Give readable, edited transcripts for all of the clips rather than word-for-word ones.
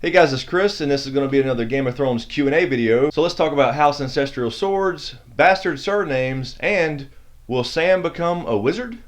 Hey guys, it's Chris, and this is going to be another Game of Thrones Q&A video. So let's talk about House Ancestral Swords, bastard surnames, and will Sam become a wizard?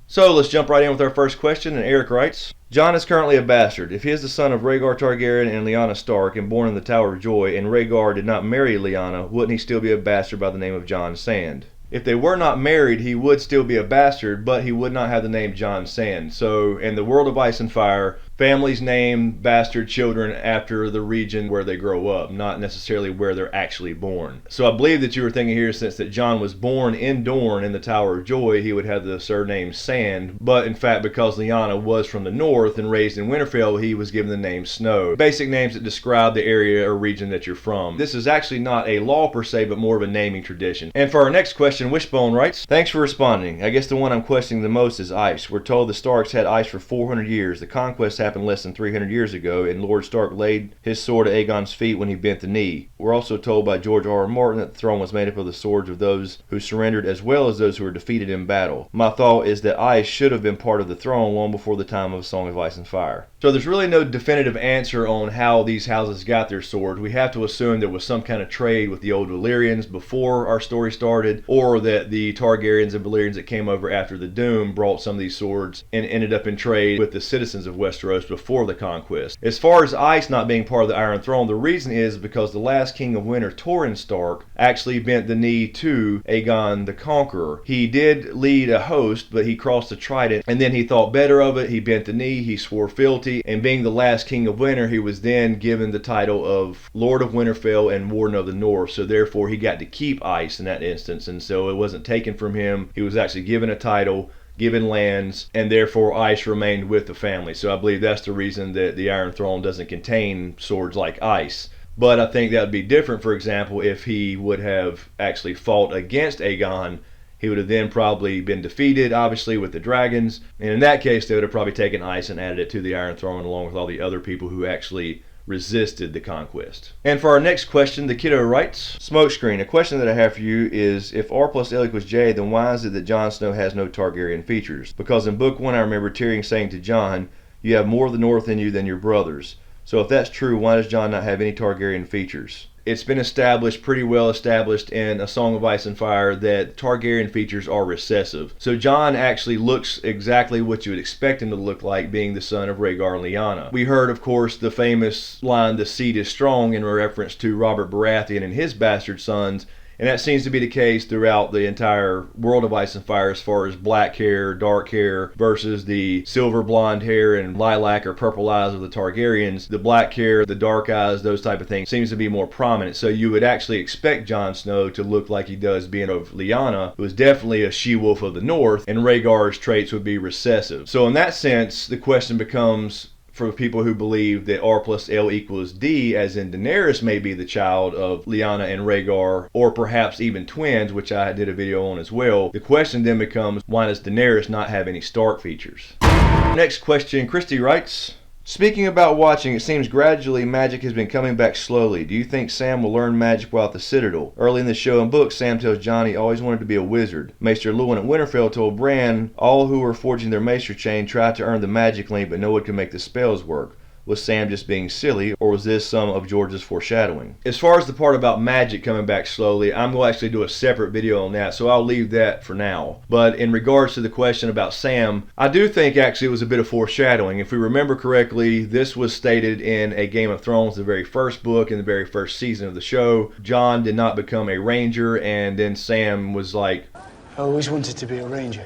So let's jump right in with our first question, and Eric writes, Jon is currently a bastard. If he is the son of Rhaegar Targaryen and Lyanna Stark and born in the Tower of Joy, and Rhaegar did not marry Lyanna, wouldn't he still be a bastard by the name of Jon Sand? If they were not married, he would still be a bastard, but he would not have the name Jon Sand. So in the world of Ice and Fire, families name bastard children after the region where they grow up, not necessarily where they're actually born. So I believe that you were thinking here, since that Jon was born in Dorne in the Tower of Joy, he would have the surname Sand, but in fact because Lyanna was from the north and raised in Winterfell, he was given the name Snow. Basic names that describe the area or region that you're from. This is actually not a law per se, but more of a naming tradition. And for our next question, Wishbone writes, thanks for responding. I guess the one I'm questioning the most is ice. We're told the Starks had ice for 400 years. The conquest happened less than 300 years ago, and Lord Stark laid his sword at Aegon's feet when he bent the knee. We're also told by George R. R. Martin that the throne was made up of the swords of those who surrendered as well as those who were defeated in battle. My thought is that ice should have been part of the throne long before the time of A Song of Ice and Fire. So there's really no definitive answer on how these houses got their swords. We have to assume there was some kind of trade with the old Valyrians before our story started, or that the Targaryens and Valyrians that came over after the Doom brought some of these swords and ended up in trade with the citizens of Westeros before the conquest. As far as ice not being part of the Iron Throne, the reason is because the last King of Winter, Torrhen Stark, actually bent the knee to Aegon the Conqueror. He did lead a host, but he crossed the trident, and then he thought better of it. He bent the knee, he swore fealty, and being the last King of Winter, he was then given the title of Lord of Winterfell and Warden of the North, so therefore he got to keep ice in that instance, and so it wasn't taken from him. He was actually given a title, given lands, and therefore ice remained with the family. So I believe that's the reason that the Iron Throne doesn't contain swords like ice. But I think that would be different, for example, if he would have actually fought against Aegon. He would have then probably been defeated, obviously, with the dragons. And in that case, they would have probably taken ice and added it to the Iron Throne along with all the other people who actually resisted the conquest. And for our next question, the kiddo writes, Smokescreen, a question that I have for you is, if R+L equals J, then why is it that Jon Snow has no Targaryen features? Because in book 1, I remember Tyrion saying to Jon, you have more of the North in you than your brothers. So if that's true, why does Jon not have any Targaryen features? It's been established, pretty well established in A Song of Ice and Fire, that Targaryen features are recessive. So Jon actually looks exactly what you would expect him to look like, being the son of Rhaegar and Lyanna. We heard, of course, the famous line, the seed is strong, in reference to Robert Baratheon and his bastard sons. And that seems to be the case throughout the entire world of Ice and Fire, as far as black hair, dark hair, versus the silver blonde hair and lilac or purple eyes of the Targaryens. The black hair, the dark eyes, those type of things seems to be more prominent. So you would actually expect Jon Snow to look like he does, being of Lyanna, who is definitely a she-wolf of the north, and Rhaegar's traits would be recessive. So in that sense, the question becomes, for people who believe that R+L equals D, as in Daenerys may be the child of Lyanna and Rhaegar, or perhaps even twins, which I did a video on as well, the question then becomes, why does Daenerys not have any Stark features? Next question, Christy writes, speaking about watching, it seems gradually magic has been coming back slowly. Do you think Sam will learn magic while at the Citadel? Early in the show and book, Sam tells Jon he always wanted to be a wizard. Maester Luwin at Winterfell told Bran all who were forging their maester chain tried to earn the magic link, but no one could make the spells work. Was Sam just being silly, or was this some of George's foreshadowing? As far as the part about magic coming back slowly, I'm going to actually do a separate video on that, so I'll leave that for now. But in regards to the question about Sam, I do think actually it was a bit of foreshadowing. If we remember correctly, this was stated in A Game of Thrones, the very first book, in the very first season of the show. Jon did not become a ranger, and then Sam was like, I always wanted to be a ranger.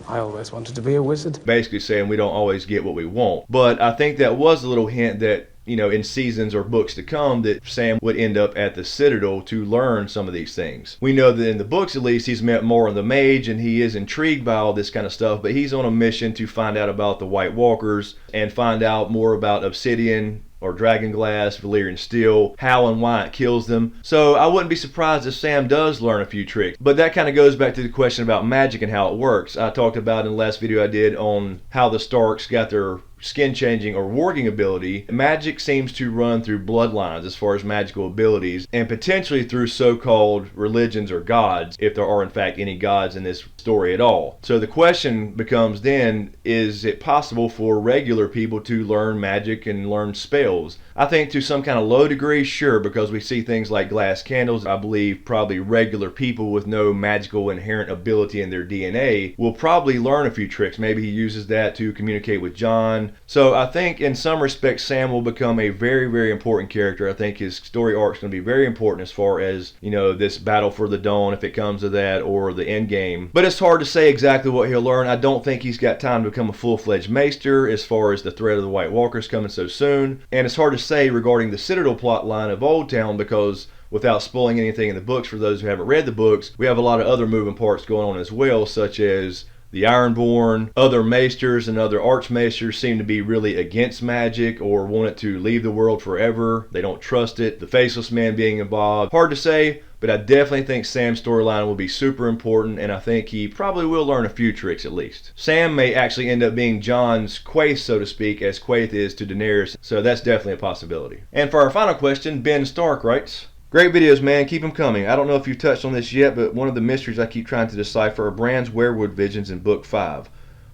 I always wanted to be a wizard. Basically saying we don't always get what we want. But I think that was a little hint that, you know, in seasons or books to come, that Sam would end up at the Citadel to learn some of these things. We know that in the books, at least, he's met more of the mage and he is intrigued by all this kind of stuff, but he's on a mission to find out about the White Walkers and find out more about obsidian or dragon glass, Valyrian steel, how and why it kills them. So I wouldn't be surprised if Sam does learn a few tricks. But that kind of goes back to the question about magic and how it works. I talked about in the last video I did on how the Starks got their skin changing or warging ability, magic seems to run through bloodlines as far as magical abilities, and potentially through so-called religions or gods, if there are in fact any gods in this story at all. So the question becomes then, is it possible for regular people to learn magic and learn spells? I think to some kind of low degree, sure, because we see things like glass candles. I believe probably regular people with no magical inherent ability in their DNA will probably learn a few tricks. Maybe he uses that to communicate with Jon. So I think in some respects Sam will become a very, very important character. I think his story arc is going to be very important as far as, this battle for the dawn, if it comes to that, or the end game. But it's hard to say exactly what he'll learn. I don't think he's got time to become a full-fledged maester as far as the threat of the White Walkers coming so soon. And it's hard to say regarding the Citadel plot line of Old Town, because without spoiling anything in the books for those who haven't read the books, we have a lot of other moving parts going on as well, such as the Ironborn, other maesters and other archmaesters seem to be really against magic or want it to leave the world forever. They don't trust it. The Faceless Man being involved. Hard to say, but I definitely think Sam's storyline will be super important, and I think he probably will learn a few tricks at least. Sam may actually end up being Jon's Quaithe, so to speak, as Quaithe is to Daenerys, so that's definitely a possibility. And for our final question, Ben Stark writes, great videos, man. Keep them coming. I don't know if you've touched on this yet, but one of the mysteries I keep trying to decipher are Bran's werewood visions in Book 5.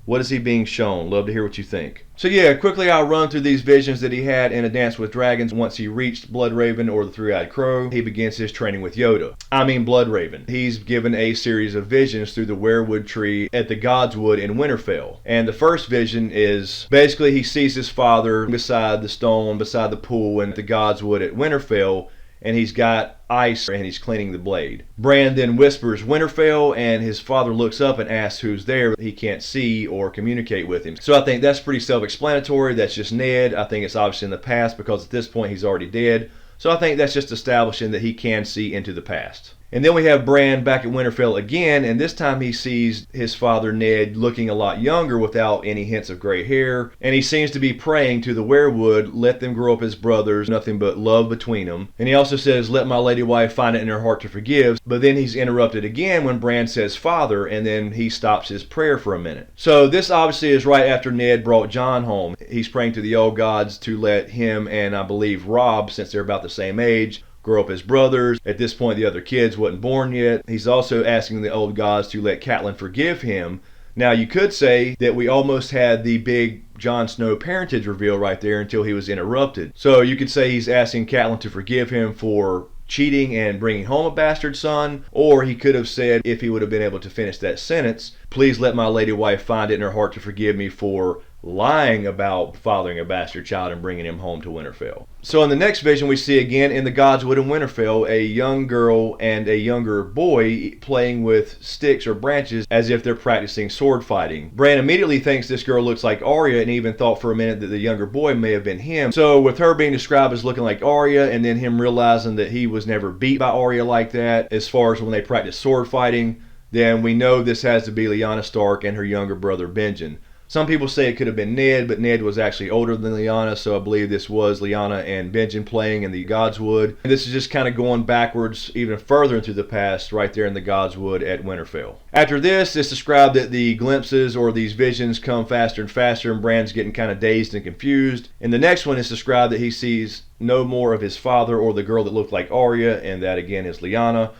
What is he being shown? Love to hear what you think. So yeah, quickly I'll run through these visions that he had in A Dance with Dragons. Once he reached Bloodraven or the Three-Eyed Crow, he begins his training with Yoda. Bloodraven. He's given a series of visions through the werewood tree at the Godswood in Winterfell. And the first vision is basically he sees his father beside the stone, beside the pool in the Godswood at Winterfell, and he's got ice and he's cleaning the blade. Bran then whispers Winterfell, and his father looks up and asks who's there. He can't see or communicate with him. So I think that's pretty self-explanatory. That's just Ned. I think it's obviously in the past because at this point he's already dead. So I think that's just establishing that he can see into the past. And then we have Bran back at Winterfell again, and this time he sees his father Ned looking a lot younger without any hints of gray hair, and he seems to be praying to the werewood, let them grow up as brothers, nothing but love between them. And he also says, let my lady wife find it in her heart to forgive, but then he's interrupted again when Bran says father, and then he stops his prayer for a minute. So this obviously is right after Ned brought Jon home. He's praying to the old gods to let him and I believe Robb, since they're about the same age, grow up as brothers. At this point the other kids wasn't born yet. He's also asking the old gods to let Catelyn forgive him. Now you could say that we almost had the big Jon Snow parentage reveal right there until he was interrupted. So you could say he's asking Catelyn to forgive him for cheating and bringing home a bastard son, or he could have said, if he would have been able to finish that sentence, please let my lady wife find it in her heart to forgive me for lying about fathering a bastard child and bringing him home to Winterfell. So in the next vision we see again in the Godswood in Winterfell a young girl and a younger boy playing with sticks or branches as if they're practicing sword fighting. Bran immediately thinks this girl looks like Arya and even thought for a minute that the younger boy may have been him. So with her being described as looking like Arya and then him realizing that he was never beat by Arya like that as far as when they practice sword fighting, then we know this has to be Lyanna Stark and her younger brother Benjen. Some people say it could have been Ned, but Ned was actually older than Lyanna, so I believe this was Lyanna and Benjen playing in the Godswood. And this is just kind of going backwards even further into the past right there in the Godswood at Winterfell. After this, it's described that the glimpses or these visions come faster and faster, and Bran's getting kind of dazed and confused. In the next one, it's described that he sees no more of his father or the girl that looked like Arya, and that again is Lyanna.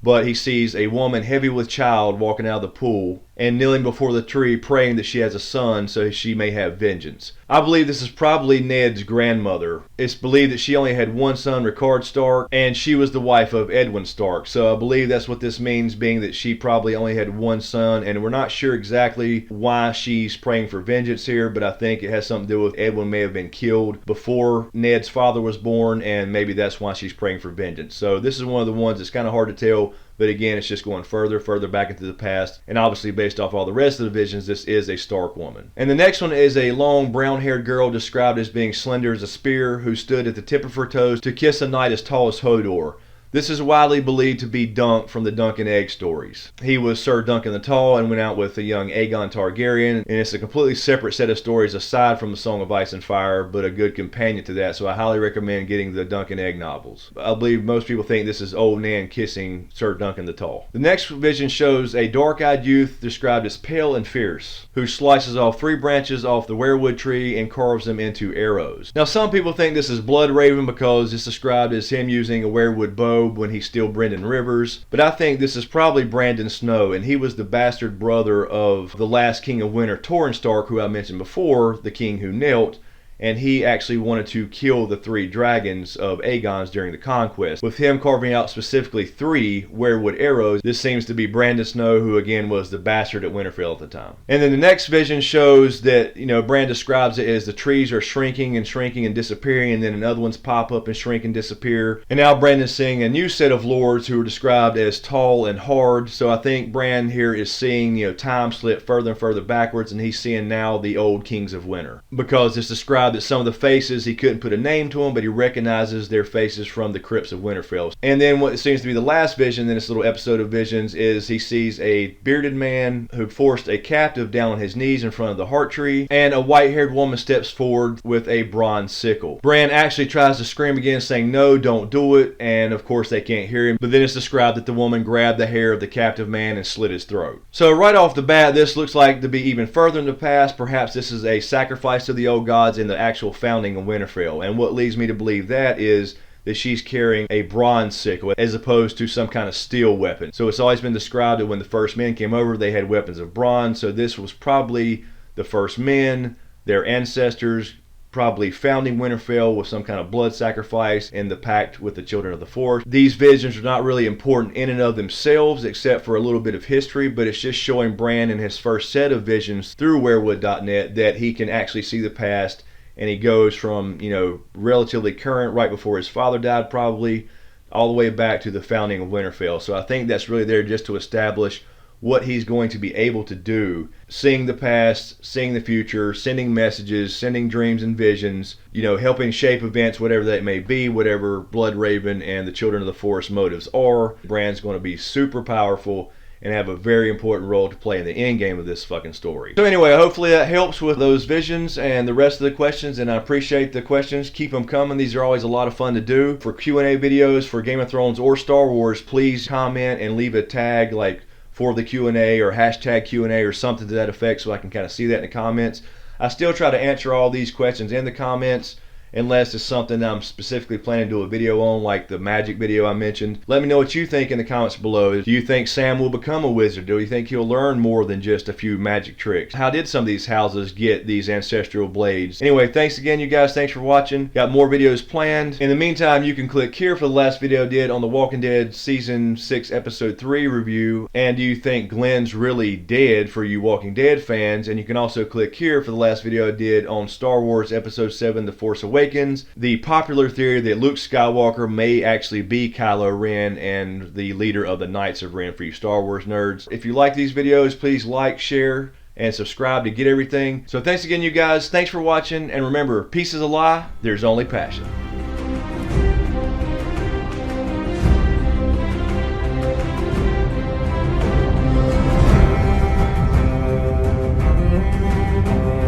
But he sees a woman heavy with child walking out of the pool and kneeling before the tree praying that she has a son so she may have vengeance. I believe this is probably Ned's grandmother. It's believed that she only had one son, Rickard Stark, and she was the wife of Edwin Stark. So I believe that's what this means, being that she probably only had one son, and we're not sure exactly why she's praying for vengeance here, but I think it has something to do with Edwin may have been killed before Ned's father was born, and maybe that's why she's praying for vengeance. So this is one of the ones that's kind of hard to tell, but again, it's just going further back into the past, and obviously based off all the rest of the visions, this is a Stark woman. And the next one is a long brown-haired girl described as being slender as a spear who stood at the tip of her toes to kiss a knight as tall as Hodor. This is widely believed to be Dunk from the Dunk and Egg stories. He was Sir Duncan the Tall and went out with a young Aegon Targaryen, and it's a completely separate set of stories aside from the Song of Ice and Fire, but a good companion to that, so I highly recommend getting the Dunk and Egg novels. I believe most people think this is old Nan kissing Sir Duncan the Tall. The next vision shows a dark-eyed youth described as pale and fierce, who slices off 3 branches off the weirwood tree and carves them into arrows. Now some people think this is Bloodraven because it's described as him using a weirwood bow when he's still Brynden Rivers, but I think this is probably Brandon Snow, and he was the bastard brother of the last King of Winter, Torrhen Stark, who I mentioned before, the king who knelt, and he actually wanted to kill the 3 dragons of Aegon's during the conquest. With him carving out specifically 3 weirwood arrows, this seems to be Brandon Snow, who again was the bastard at Winterfell at the time. And then the next vision shows that, Bran describes it as the trees are shrinking and disappearing, and then another ones pop up and shrink and disappear. And now Brandon's seeing a new set of lords who are described as tall and hard, so I think Bran here is seeing, time slip further and further backwards, and he's seeing now the old kings of winter. Because it's described that some of the faces, he couldn't put a name to them, but he recognizes their faces from the crypts of Winterfell. And then what seems to be the last vision in this little episode of visions is he sees a bearded man who forced a captive down on his knees in front of the heart tree, and a white-haired woman steps forward with a bronze sickle. Bran actually tries to scream again, saying, "No, don't do it," and of course they can't hear him, but then it's described that the woman grabbed the hair of the captive man and slit his throat. So right off the bat, this looks like to be even further in the past. Perhaps this is a sacrifice to the old gods in the actual founding of Winterfell, and what leads me to believe that is that she's carrying a bronze sickle as opposed to some kind of steel weapon. So it's always been described that when the first men came over, they had weapons of bronze, so this was probably the first men, their ancestors, probably founding Winterfell with some kind of blood sacrifice in the pact with the Children of the Forest. These visions are not really important in and of themselves except for a little bit of history, but it's just showing Bran in his first set of visions through weirwood.net that he can actually see the past, and he goes from, relatively current, right before his father died probably, all the way back to the founding of Winterfell. So I think that's really there just to establish what he's going to be able to do, seeing the past, seeing the future, sending messages, sending dreams and visions, helping shape events, whatever that may be, whatever Bloodraven and the Children of the Forest motives are. Bran's going to be super powerful and have a very important role to play in the end game of this fucking story. So anyway, hopefully that helps with those visions and the rest of the questions, and I appreciate the questions. Keep them coming. These are always a lot of fun to do. For Q&A videos for Game of Thrones or Star Wars, please comment and leave a tag like for the Q&A or hashtag Q&A or something to that effect so I can kind of see that in the comments. I still try to answer all these questions in the comments, unless it's something that I'm specifically planning to do a video on, like the magic video I mentioned. Let me know what you think in the comments below. Do you think Sam will become a wizard? Do you think he'll learn more than just a few magic tricks? How did some of these houses get these ancestral blades? Anyway, thanks again, you guys. Thanks for watching. Got more videos planned. In the meantime, you can click here for the last video I did on The Walking Dead Season 6 Episode 3 review. And do you think Glenn's really dead for you Walking Dead fans? And you can also click here for the last video I did on Star Wars Episode 7 The Force Awakens. The popular theory that Luke Skywalker may actually be Kylo Ren and the leader of the Knights of Ren for you Star Wars nerds. If you like these videos, please like, share, and subscribe to get everything. So thanks again, you guys. Thanks for watching, and remember, peace is a lie, there's only passion.